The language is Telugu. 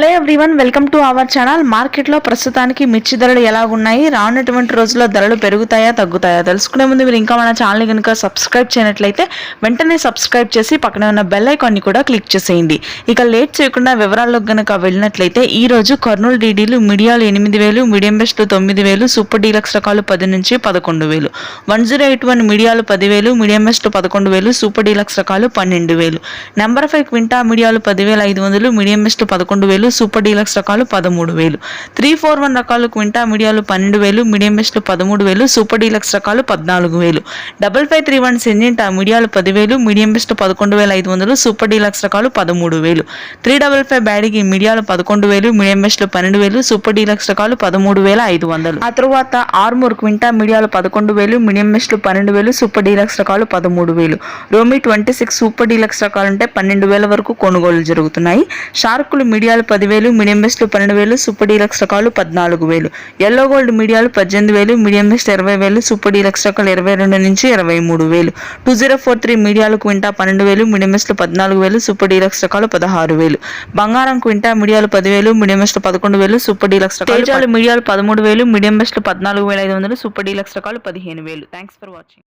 Hello everyone, welcome to our channel. మార్కెట్లో ప్రస్తుతానికి మిర్చి ధరలు ఎలా ఉన్నాయి, రానున్నటువంటి రోజుల్లో ధరలు పెరుగుతాయా తగ్గుతాయా తెలుసుకునే ముందు మీరు ఇంకా మన ఛానల్ని కనుక సబ్స్క్రైబ్ చేయనట్లయితే వెంటనే సబ్స్క్రైబ్ చేసి పక్కనే ఉన్న బెల్ ఐకాన్ని కూడా క్లిక్ చేసేయండి. ఇక లేట్ చేయకుండా వివరాల్లోకి కనుక వెళ్ళినట్లయితే ఈ రోజు కర్నూలు డీడీలు మిడియాలు 8,000, మీడియం బెస్ట్ 9,000, సూపర్ డీలక్స్ రకాలు 10 నుంచి 11,000, 1081 మిడియాలు 10,000, మీడియం బెస్ట్ 11,000, సూపర్ డీలక్స్ రకాలు 12,000, నెంబర్ 5 క్వింటా మిడియాలు 10,500, మీడియం బెస్ట్ 11,000, సూపర్ డీలక్స్ రకాలు 13,000, 341 రకాలు క్వింటా మీడియాలు 12,000, మీడియం బెస్ట్ 13,000, సూపర్ డీలక్స్ రకాలు 14,000, 5531 సెంజింటా మీడియాలు 10,000, మీడియం బెస్ట్ 11,500, సూపర్ డీలక్స్ రకాలు 13,000, 355 బ్యాడిగి మీడియాలు 11,000, మీడియం బెస్ట్ 12,000, సూపర్ డీలక్స్ రకాలు 13,500. ఆ తరువాత ఆర్మూర్ క్వింటా మీడియాలు 11,000, మీడియం బెస్ట్ 12,000, సూపర్ డీలక్స్ రకాలు 13,000, రోమి 26 సూపర్ డీలక్స్ రకాలంటే 12,000 వరకు కొనుగోలు జరుగుతున్నాయి. షార్కులు మీడియాలు 10,000, మీడియం బెస్ట్ 12,000, సూపర్ డీలక్స్ రకాలు 14,000, ఎల్లో గోల్డ్ మీడియాలు 18,000, మీడియం బెస్ట్ 20,000, సూపర్ డీలక్స్ రకాలు 22 నుంచి 23,000, 2043 మీడియాలు క్వింటా 12,000, మీడియం బెస్ట్ 14,000, సూపర్ డీలక్స్ రకాలు 16,000, బంగారం క్వింటా మీడియాలు 10,000, మీడియం బెస్ట్ 11,000, సూపర్ డీలక్స్ రకాలు మీడియాలు 13,000, మీడియం బెస్ట్ 14,500, సూపర్ డీలక్స్ రకాలు 15,000. Thanks for watching.